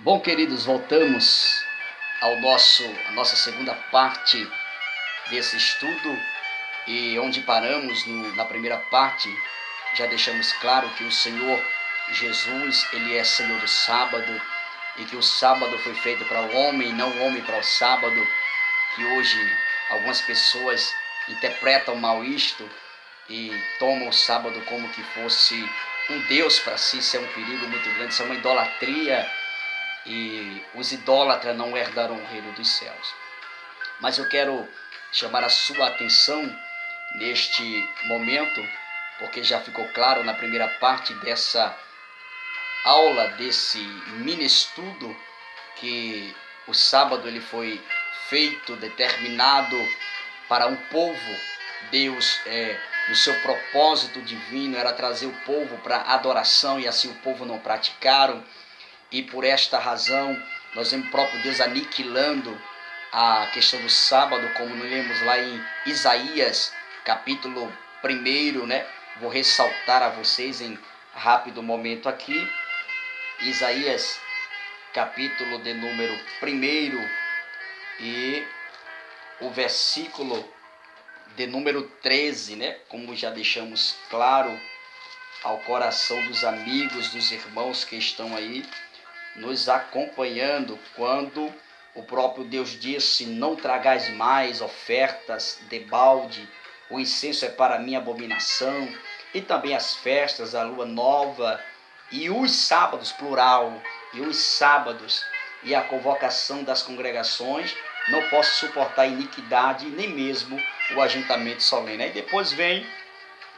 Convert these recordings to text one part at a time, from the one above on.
Bom, queridos, voltamos à nossa segunda parte desse estudo, e onde paramos na primeira parte, já deixamos claro que o Senhor Jesus, Ele é Senhor do sábado, e que o sábado foi feito para o homem, não o homem para o sábado, que hoje algumas pessoas interpretam mal isto e tomam o sábado como que fosse um Deus para si. Isso é um perigo muito grande, isso é uma idolatria, e os idólatras não herdarão o reino dos céus. Mas eu quero chamar a sua atenção neste momento, porque já ficou claro na primeira parte dessa aula, desse mini estudo, que o sábado ele foi feito, determinado para um povo. Deus, no seu propósito divino, era trazer o povo para adoração, e assim o povo não praticaram. E por esta razão, nós vemos o próprio Deus aniquilando a questão do sábado, como nós lemos lá em Isaías, capítulo 1, né? Vou ressaltar a vocês em rápido momento aqui. Isaías, capítulo de número 1, e o versículo de número 13, né? Como já deixamos claro ao coração dos amigos, dos irmãos que estão aí nos acompanhando, quando o próprio Deus disse: não tragais mais ofertas de balde, o incenso é para mim abominação, e também as festas, a lua nova e os sábados, plural, e os sábados e a convocação das congregações, não posso suportar iniquidade, nem mesmo o ajuntamento solene. Aí depois vem,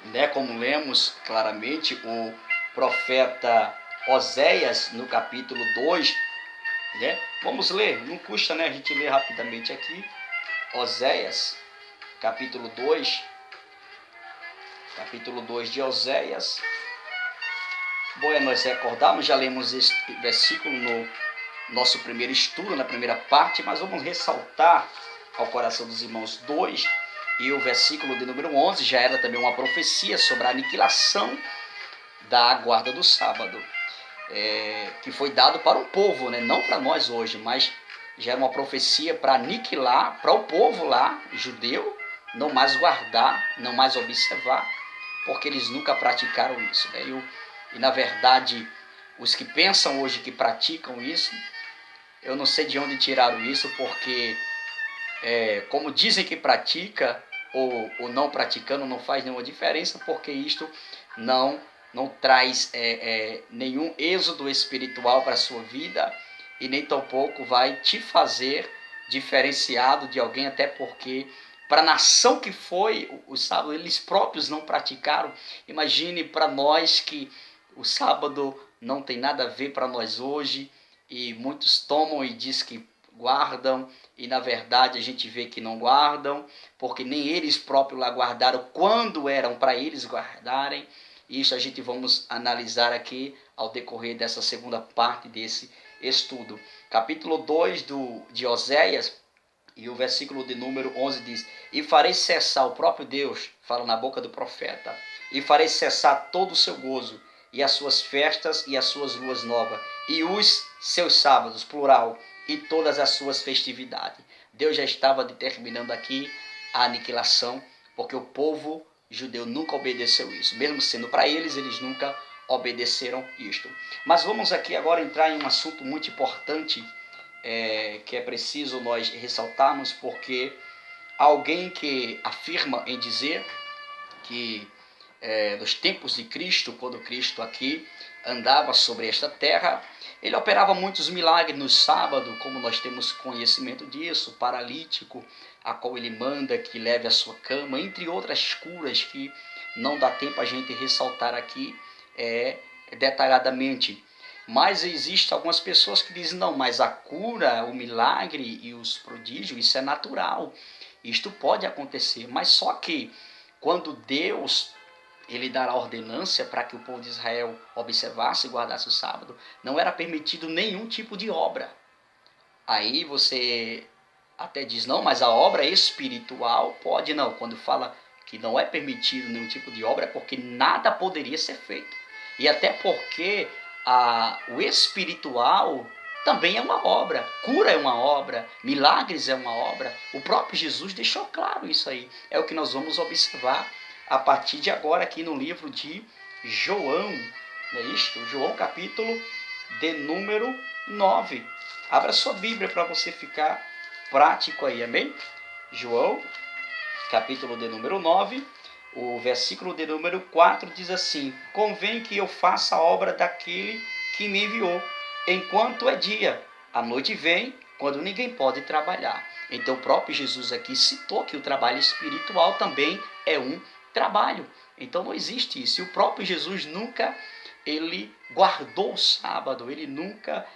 né, como lemos claramente, o profeta Oséias, no capítulo 2, né? Vamos ler, não custa, né, a gente ler rapidamente aqui. Oséias, capítulo 2 de Oséias. Bom é nós recordarmos, já lemos este versículo no nosso primeiro estudo, na primeira parte, mas vamos ressaltar ao coração dos irmãos 2, e o versículo de número 11 já era também uma profecia sobre a aniquilação da guarda do sábado, que foi dado para o povo, né? Não para nós hoje, mas já era uma profecia para aniquilar, para o povo lá, judeu, não mais guardar, não mais observar, porque eles nunca praticaram isso, né? E na verdade, os que pensam hoje que praticam isso, eu não sei de onde tiraram isso, porque como dizem que pratica, ou não praticando, não faz nenhuma diferença, porque isto não traz nenhum êxodo espiritual para a sua vida, e nem tampouco vai te fazer diferenciado de alguém, até porque para a nação que foi o sábado, eles próprios não praticaram. Imagine para nós que o sábado não tem nada a ver para nós hoje, e muitos tomam e diz que guardam, e na verdade a gente vê que não guardam, porque nem eles próprios lá guardaram quando eram para eles guardarem. Isso a gente vamos analisar aqui ao decorrer dessa segunda parte desse estudo. Capítulo 2 de Oséias, e o versículo de número 11 diz: e farei cessar, o próprio Deus fala na boca do profeta, e farei cessar todo o seu gozo, e as suas festas e as suas luas novas, e os seus sábados, plural, e todas as suas festividades. Deus já estava determinando aqui a aniquilação, porque o povo judeu nunca obedeceu isso. Mesmo sendo para eles, eles nunca obedeceram isto. Mas vamos aqui agora entrar em um assunto muito importante, que é preciso nós ressaltarmos, porque alguém que afirma em dizer que nos tempos de Cristo, quando Cristo aqui andava sobre esta terra, ele operava muitos milagres no sábado, como nós temos conhecimento disso, paralítico, a qual ele manda que leve a sua cama, entre outras curas que não dá tempo a gente ressaltar aqui detalhadamente. Mas existem algumas pessoas que dizem: não, mas a cura, o milagre e os prodígios, isso é natural, isto pode acontecer. Mas só que quando Deus ele dará ordenância para que o povo de Israel observasse e guardasse o sábado, não era permitido nenhum tipo de obra. Aí você até diz: não, mas a obra espiritual pode. Não, quando fala que não é permitido nenhum tipo de obra, é porque nada poderia ser feito. E até porque o espiritual também é uma obra. Cura é uma obra, milagres é uma obra. O próprio Jesus deixou claro isso aí. É o que nós vamos observar a partir de agora aqui no livro de João. Não é isto? João capítulo de número 9. Abra sua Bíblia para você ficar prático aí, amém? João capítulo de número 9. O versículo de número 4 diz assim: convém que eu faça a obra daquele que me enviou, enquanto é dia. A noite vem, quando ninguém pode trabalhar. Então o próprio Jesus aqui citou que o trabalho espiritual também é um trabalho. Então não existe isso. E o próprio Jesus nunca ele guardou o sábado, ele nunca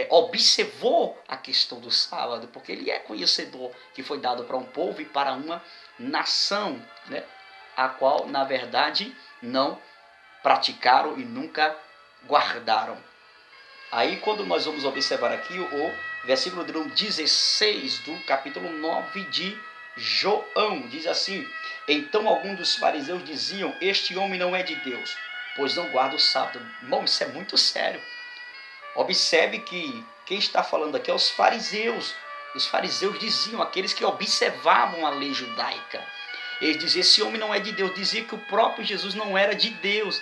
observou a questão do sábado, porque ele é conhecedor que foi dado para um povo e para uma nação, né? A qual, na verdade, não praticaram e nunca guardaram. Aí, quando nós vamos observar aqui o versículo 16 do capítulo 9 de João, diz assim: então alguns dos fariseus diziam, este homem não é de Deus, pois não guarda o sábado. Irmão, isso é muito sério. Observe que quem está falando aqui é os fariseus. Os fariseus diziam, aqueles que observavam a lei judaica. Eles diziam, esse homem não é de Deus. Dizia que o próprio Jesus não era de Deus.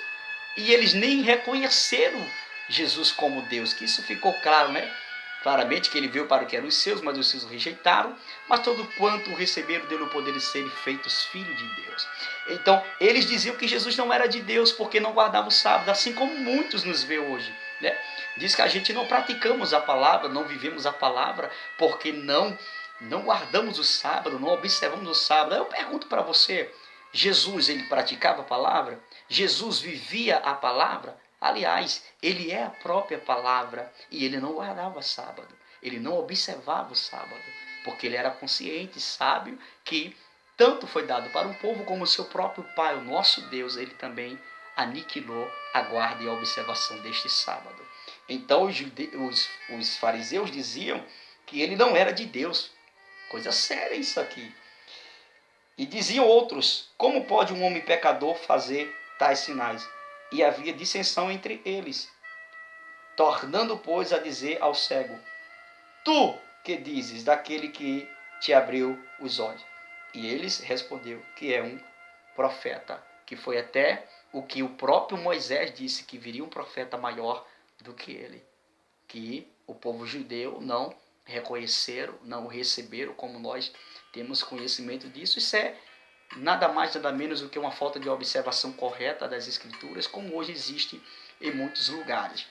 E eles nem reconheceram Jesus como Deus. Que isso ficou claro, né? Claramente que ele veio para o que eram os seus, mas os seus o rejeitaram. Mas todo quanto o receberam, deu-lhe o poder de serem feitos filhos de Deus. Então, eles diziam que Jesus não era de Deus, porque não guardava o sábado. Assim como muitos nos vê hoje, né? Diz que a gente não praticamos a palavra, não vivemos a palavra, porque não guardamos o sábado, não observamos o sábado. Aí eu pergunto para você, Jesus, ele praticava a palavra? Jesus vivia a palavra? Aliás, ele é a própria palavra e ele não guardava sábado. Ele não observava o sábado, porque ele era consciente e sábio que tanto foi dado para um povo como o seu próprio Pai, o nosso Deus, ele também aniquilou a guarda e a observação deste sábado. Então os fariseus diziam que ele não era de Deus. Coisa séria isso aqui. E diziam outros, como pode um homem pecador fazer tais sinais? E havia dissensão entre eles. Tornando, pois, a dizer ao cego, tu que dizes daquele que te abriu os olhos? E eles respondeu que é um profeta, que foi até o que o próprio Moisés disse, que viria um profeta maior do que ele, que o povo judeu não reconheceram, não receberam, como nós temos conhecimento disso. Isso é nada mais, nada menos do que uma falta de observação correta das Escrituras, como hoje existe em muitos lugares.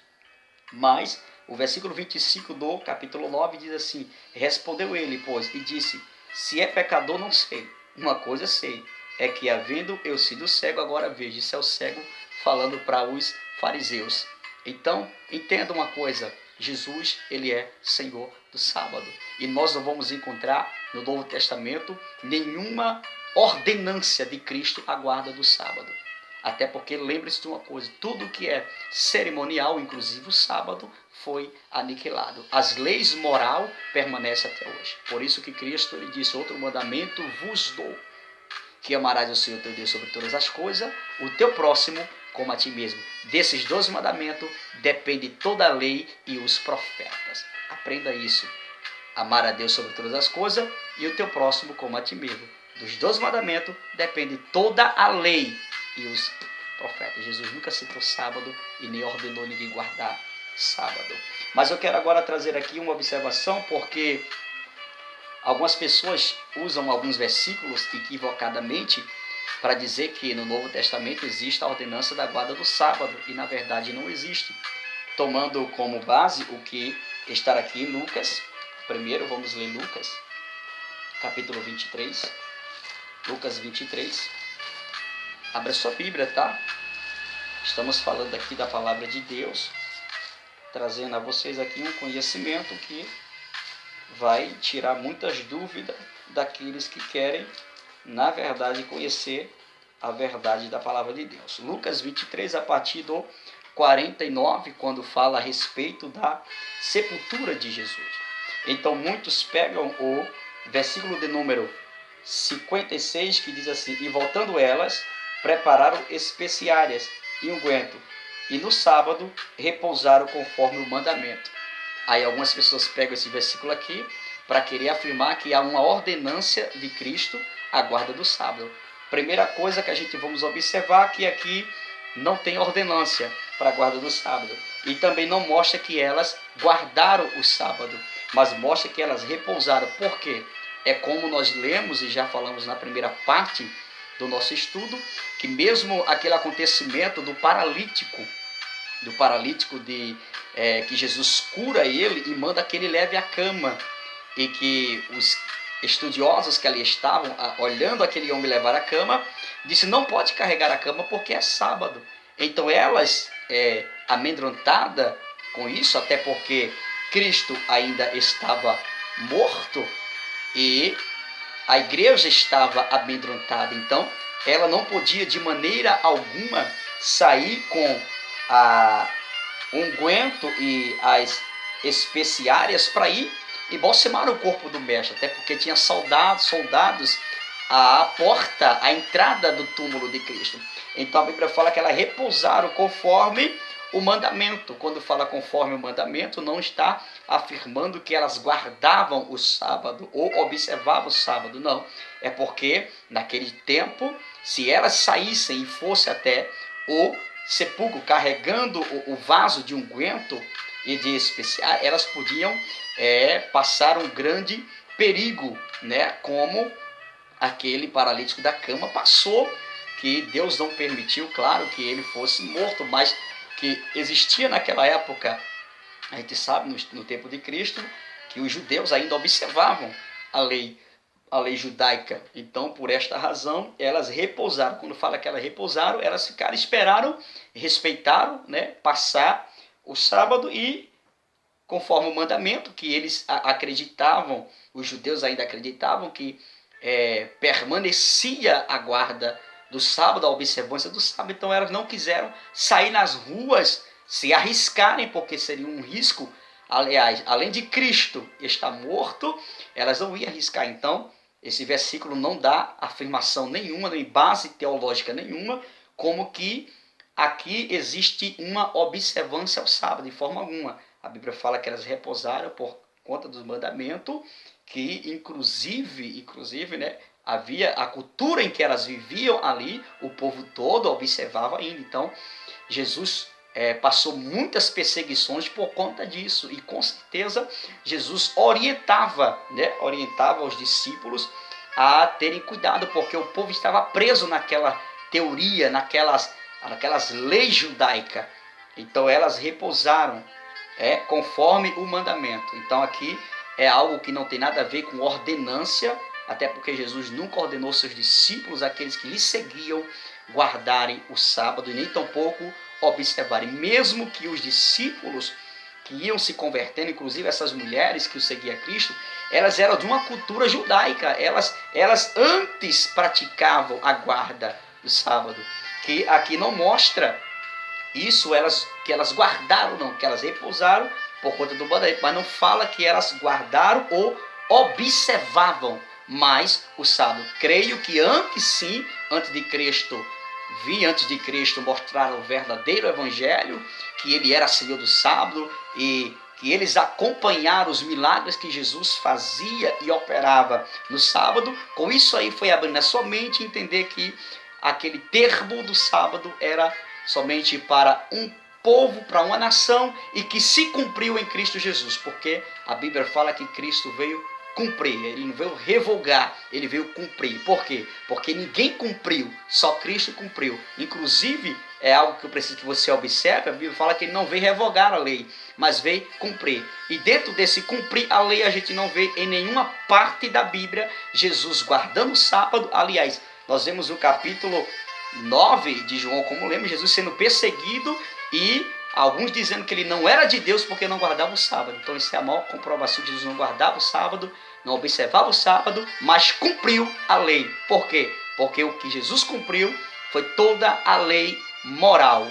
Mas o versículo 25 do capítulo 9 diz assim, respondeu ele, pois, e disse, se é pecador, não sei. Uma coisa sei, é que havendo eu sido cego, agora vejo. Isso é o cego falando para os fariseus. Então, entenda uma coisa, Jesus, ele é Senhor do sábado. E nós não vamos encontrar no Novo Testamento nenhuma ordenância de Cristo à guarda do sábado. Até porque, lembre-se de uma coisa, tudo que é cerimonial, inclusive o sábado, foi aniquilado. As leis moral permanecem até hoje. Por isso que Cristo ele disse, outro mandamento vos dou, que amarás o Senhor teu Deus sobre todas as coisas, o teu próximo como a ti mesmo. Desses 12 mandamentos depende toda a lei e os profetas. Aprenda isso. Amar a Deus sobre todas as coisas e o teu próximo como a ti mesmo. Dos 12 mandamentos depende toda a lei e os profetas. Jesus nunca citou sábado e nem ordenou ninguém guardar sábado. Mas eu quero agora trazer aqui uma observação, porque algumas pessoas usam alguns versículos equivocadamente para dizer que no Novo Testamento existe a ordenança da guarda do sábado, e na verdade não existe. Tomando como base o que está aqui em Lucas, primeiro vamos ler Lucas, capítulo 23, Lucas 23, abra sua Bíblia, tá? Estamos falando aqui da palavra de Deus, trazendo a vocês aqui um conhecimento que vai tirar muitas dúvidas daqueles que querem, na verdade, conhecer a verdade da palavra de Deus. Lucas 23, a partir do 49, quando fala a respeito da sepultura de Jesus. Então, muitos pegam o versículo de número 56, que diz assim, e voltando elas, prepararam especiárias e unguento, e no sábado repousaram conforme o mandamento. Aí algumas pessoas pegam esse versículo aqui para querer afirmar que há uma ordenância de Cristo à guarda do sábado. Primeira coisa que a gente vamos observar que aqui não tem ordenância para a guarda do sábado. E também não mostra que elas guardaram o sábado, mas mostra que elas repousaram. Por quê? É como nós lemos e já falamos na primeira parte do nosso estudo, que mesmo aquele acontecimento do paralítico que Jesus cura ele e manda que ele leve a cama, e que os estudiosos que ali estavam, olhando aquele homem levar a cama, disse: não pode carregar a cama porque é sábado. Então elas, amedrontadas com isso, até porque Cristo ainda estava morto e a igreja estava amedrontada, então ela não podia de maneira alguma sair com unguento e as especiárias para ir e balsemar o corpo do mestre, até porque tinha soldados à porta, à entrada do túmulo de Cristo. Então a Bíblia fala que elas repousaram conforme o mandamento. Quando fala conforme o mandamento, não está afirmando que elas guardavam o sábado ou observavam o sábado, não. É porque naquele tempo, se elas saíssem e fossem até o sepulcro carregando o vaso de unguento e de especial, elas podiam passar um grande perigo, né? Como aquele paralítico da cama passou, que Deus não permitiu, claro, que ele fosse morto, mas que existia naquela época. A gente sabe, no tempo de Cristo, que os judeus ainda observavam a lei judaica. Então, por esta razão, elas repousaram. Quando fala que elas repousaram, elas ficaram, esperaram, respeitaram, né, passar o sábado e, conforme o mandamento, que eles acreditavam, os judeus ainda acreditavam que permanecia a guarda do sábado, a observância do sábado. Então elas não quiseram sair nas ruas, se arriscarem, porque seria um risco. Aliás, além de Cristo estar morto, elas não iam arriscar. Então esse versículo não dá afirmação nenhuma, nem base teológica nenhuma, como que aqui existe uma observância ao sábado, de forma alguma. A Bíblia fala que elas repousaram por conta do mandamento, que inclusive, né, havia a cultura em que elas viviam ali, o povo todo observava ainda. Então, Jesus passou muitas perseguições por conta disso. E com certeza, Jesus orientava os discípulos a terem cuidado, porque o povo estava preso naquela teoria, naquelas leis judaicas. Então, elas repousaram conforme o mandamento. Então, aqui é algo que não tem nada a ver com ordenância, até porque Jesus nunca ordenou seus discípulos, aqueles que lhe seguiam, guardarem o sábado e nem tampouco observarem. Mesmo que os discípulos que iam se convertendo, inclusive essas mulheres que o seguiam a Cristo, elas eram de uma cultura judaica, elas antes praticavam a guarda do sábado, que aqui não mostra isso, que elas guardaram, não, que elas repousaram por conta do mandamento, mas não fala que elas guardaram ou observavam mais o sábado. Creio que antes de Cristo mostrar o verdadeiro evangelho, que ele era Senhor do sábado e que eles acompanharam os milagres que Jesus fazia e operava no sábado. Com isso aí foi abrindo a sua mente e entender que aquele termo do sábado era somente para um povo, para uma nação, e que se cumpriu em Cristo Jesus, porque a Bíblia fala que Cristo veio cumprir, ele não veio revogar, ele veio cumprir. Por quê? Porque ninguém cumpriu, só Cristo cumpriu. Inclusive, é algo que eu preciso que você observe, a Bíblia fala que ele não veio revogar a lei, mas veio cumprir. E dentro desse cumprir a lei, a gente não vê em nenhuma parte da Bíblia Jesus guardando o sábado. Aliás, nós vemos no capítulo 9 de João, como lemos, Jesus sendo perseguido e alguns dizendo que ele não era de Deus porque não guardava o sábado. Então isso é a maior comprovação de Jesus não guardava o sábado, não observava o sábado, mas cumpriu a lei. Por quê? Porque o que Jesus cumpriu foi toda a lei moral.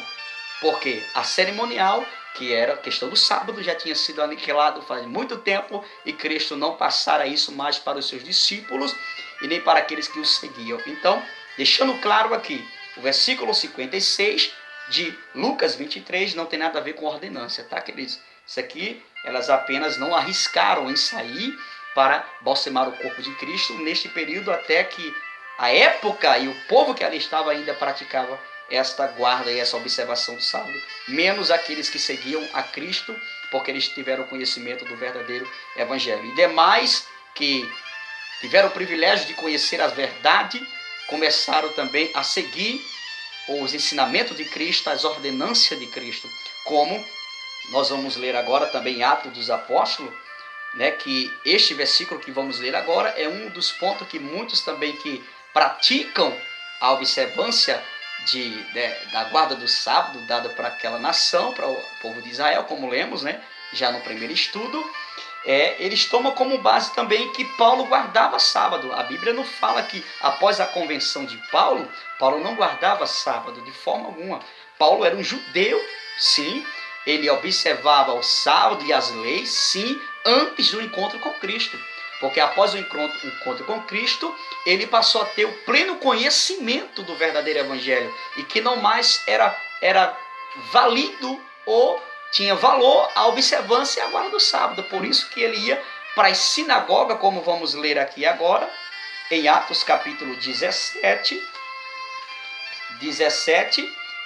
Porque a cerimonial, que era a questão do sábado, já tinha sido aniquilado faz muito tempo e Cristo não passara isso mais para os seus discípulos e nem para aqueles que o seguiam. Então, deixando claro aqui, o versículo 56 de Lucas 23 não tem nada a ver com ordenância, tá, queridos? Isso aqui, elas apenas não arriscaram em sair para balsemar o corpo de Cristo neste período, até que a época e o povo que ali estava ainda praticava esta guarda e essa observação do sábado, menos aqueles que seguiam a Cristo, porque eles tiveram conhecimento do verdadeiro evangelho. E demais que tiveram o privilégio de conhecer a verdade, começaram também a seguir os ensinamentos de Cristo, as ordenâncias de Cristo, como nós vamos ler agora também em Atos dos Apóstolos, né, que este versículo que vamos ler agora é um dos pontos que muitos também que praticam a observância da guarda do sábado dada para aquela nação, para o povo de Israel, como lemos, né, já no primeiro estudo, eles tomam como base também que Paulo guardava sábado. A Bíblia não fala que após a convenção de Paulo, Paulo não guardava sábado de forma alguma. Paulo era um judeu, sim, ele observava o sábado e as leis, sim, antes do encontro com Cristo. Porque após o encontro com Cristo, ele passou a ter o pleno conhecimento do verdadeiro evangelho e que não mais era válido ou tinha valor a observância e a guarda do sábado. Por isso que ele ia para a sinagoga, como vamos ler aqui agora, em Atos capítulo 17,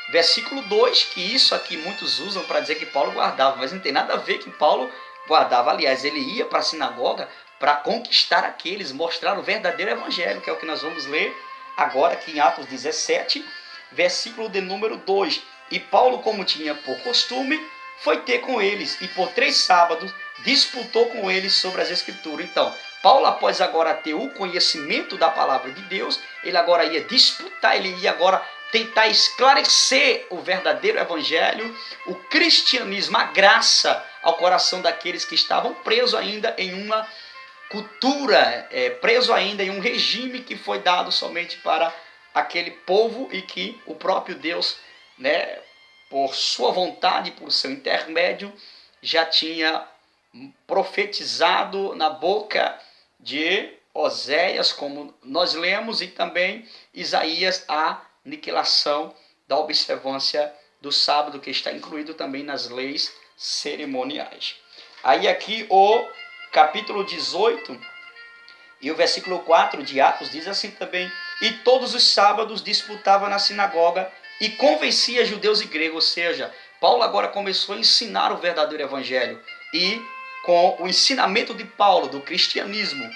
versículo 2, que isso aqui muitos usam para dizer que Paulo guardava, mas não tem nada a ver que Paulo guardava. Aliás, ele ia para a sinagoga para conquistar aqueles, mostrar o verdadeiro evangelho, que é o que nós vamos ler agora aqui em Atos 17, versículo de número 2. E Paulo, como tinha por costume, foi ter com eles, e por 3 sábados disputou com eles sobre as Escrituras. Então, Paulo, após agora ter o conhecimento da palavra de Deus, ele agora ia disputar, ele ia agora tentar esclarecer o verdadeiro evangelho, o cristianismo, a graça ao coração daqueles que estavam presos ainda em uma cultura, preso ainda em um regime que foi dado somente para aquele povo e que o próprio Deus, né, por sua vontade, por seu intermédio, já tinha profetizado na boca de Oséias, como nós lemos, e também Isaías, a aniquilação da observância do sábado, que está incluído também nas leis cerimoniais. Aí aqui o capítulo 18 e o versículo 4 de Atos diz assim também: e todos os sábados disputava na sinagoga e convencia judeus e gregos. Ou seja, Paulo agora começou a ensinar o verdadeiro evangelho, e com o ensinamento de Paulo, do cristianismo,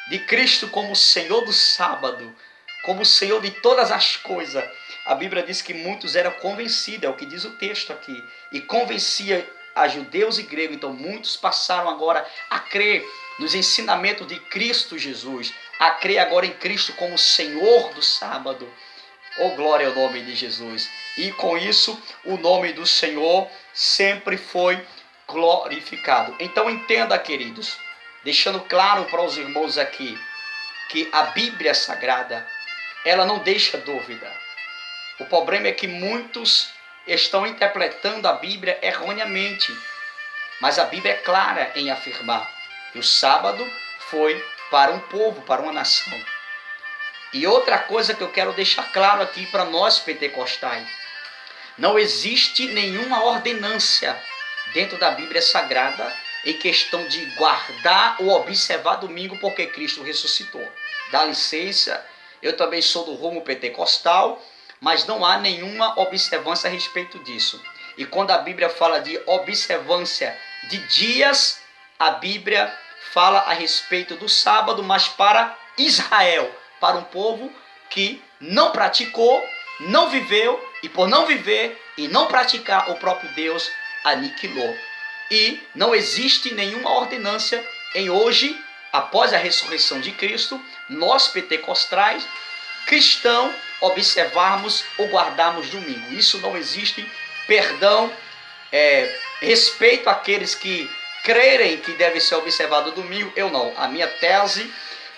de Cristo como Senhor do sábado, como Senhor de todas as coisas, a Bíblia diz que muitos eram convencidos, é o que diz o texto aqui, e convencia a judeus e gregos. Então muitos passaram agora a crer nos ensinamentos de Cristo Jesus, a crer agora em Cristo como Senhor do sábado. Oh, glória ao nome de Jesus. E com isso o nome do Senhor sempre foi glorificado. Então entenda, queridos, deixando claro para os irmãos aqui, que a Bíblia Sagrada, ela não deixa dúvida. O problema é que muitos estão interpretando a Bíblia erroneamente, mas a Bíblia é clara em afirmar que o sábado foi para um povo, para uma nação. E outra coisa que eu quero deixar claro aqui para nós pentecostais: não existe nenhuma ordenância dentro da Bíblia Sagrada em questão de guardar ou observar domingo porque Cristo ressuscitou. Dá licença, eu também sou do rumo pentecostal, mas não há nenhuma observância a respeito disso. E quando a Bíblia fala de observância de dias, a Bíblia fala a respeito do sábado, mas para Israel, para um povo que não praticou, não viveu, e por não viver e não praticar, o próprio Deus aniquilou. E não existe nenhuma ordenância em hoje, após a ressurreição de Cristo, nós pentecostais, cristãos, observarmos ou guardarmos domingo. Isso não existe. Perdão, respeito àqueles que crerem que deve ser observado domingo, eu não. A minha tese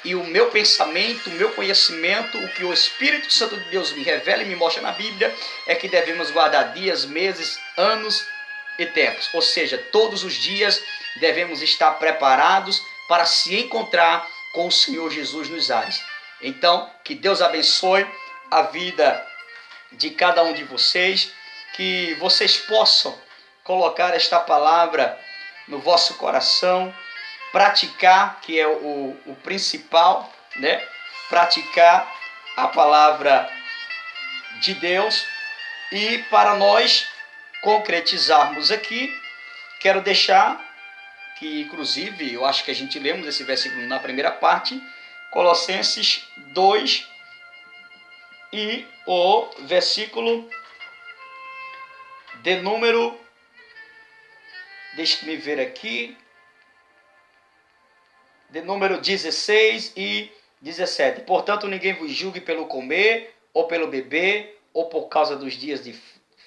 e o meu pensamento, o meu conhecimento, o que o Espírito Santo de Deus me revela e me mostra na Bíblia, é que devemos guardar dias, meses, anos e tempos. Ou seja, todos os dias devemos estar preparados para se encontrar com o Senhor Jesus nos ares. Então, que Deus abençoe a vida de cada um de vocês, que vocês possam colocar esta palavra no vosso coração, praticar, que é o principal, né? Praticar a palavra de Deus. E para nós concretizarmos aqui, quero deixar que, inclusive, eu acho que a gente lemos esse versículo na primeira parte, Colossenses 2 e o versículo de número, deixe-me ver aqui, de número 16 e 17. Portanto, ninguém vos julgue pelo comer, ou pelo beber, ou por causa dos dias de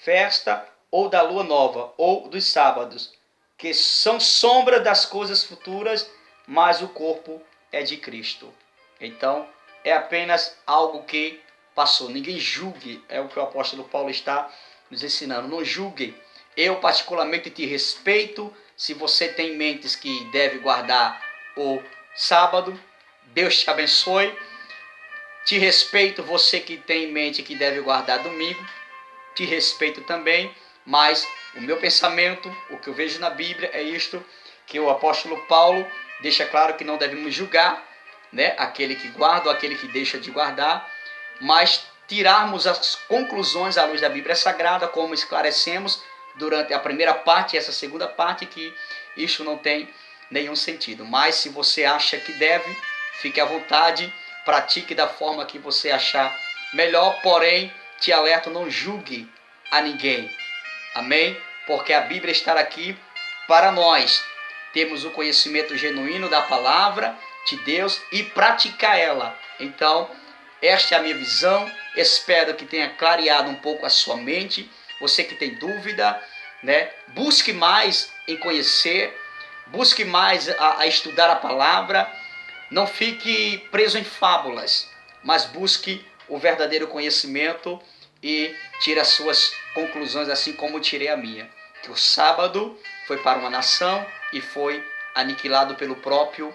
festa, ou da lua nova, ou dos sábados, que são sombra das coisas futuras, mas o corpo é de Cristo. Então, é apenas algo que passou. Ninguém julgue, é o que o apóstolo Paulo está nos ensinando. Não julgue. Eu particularmente te respeito. Se você tem mentes que deve guardar o sábado, Deus te abençoe. Te respeito, você que tem em mente que deve guardar domingo, te respeito também, mas o meu pensamento, o que eu vejo na Bíblia é isto, que o apóstolo Paulo deixa claro que não devemos julgar, né, aquele que guarda ou aquele que deixa de guardar, mas tirarmos as conclusões à luz da Bíblia Sagrada, como esclarecemos durante a primeira parte e essa segunda parte, que isso não tem nenhum sentido. Mas se você acha que deve, fique à vontade, pratique da forma que você achar melhor, porém, te alerto, não julgue a ninguém. Amém? Porque a Bíblia está aqui para nós. Temos o conhecimento genuíno da palavra de Deus e praticar ela. Então, esta é a minha visão. Espero que tenha clareado um pouco a sua mente. Você que tem dúvida, né? Busque mais em conhecer, busque mais a estudar a palavra. Não fique preso em fábulas, mas busque o verdadeiro conhecimento e tire as suas conclusões, assim como tirei a minha. Que o sábado foi para uma nação e foi aniquilado pelo próprio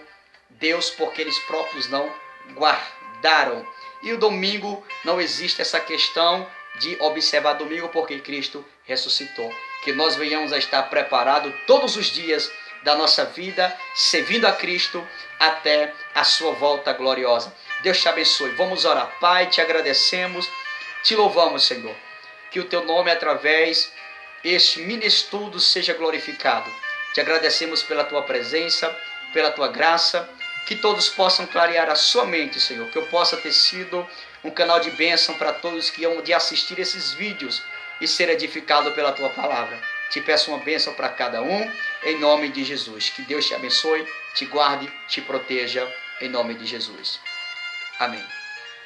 Deus, porque eles próprios não guardaram. E o domingo não existe essa questão de observar domingo, porque Cristo ressuscitou. Que nós venhamos a estar preparados todos os dias da nossa vida, servindo a Cristo até a sua volta gloriosa. Deus te abençoe. Vamos orar. Pai, te agradecemos, te louvamos, Senhor. Que o teu nome, através deste mini estudo, seja glorificado. Te agradecemos pela tua presença, pela tua graça, que todos possam clarear a sua mente, Senhor. Que eu possa ter sido um canal de bênção para todos que hão de assistir esses vídeos e ser edificado pela tua palavra. Te peço uma bênção para cada um, em nome de Jesus. Que Deus te abençoe, te guarde, te proteja, em nome de Jesus. Amém.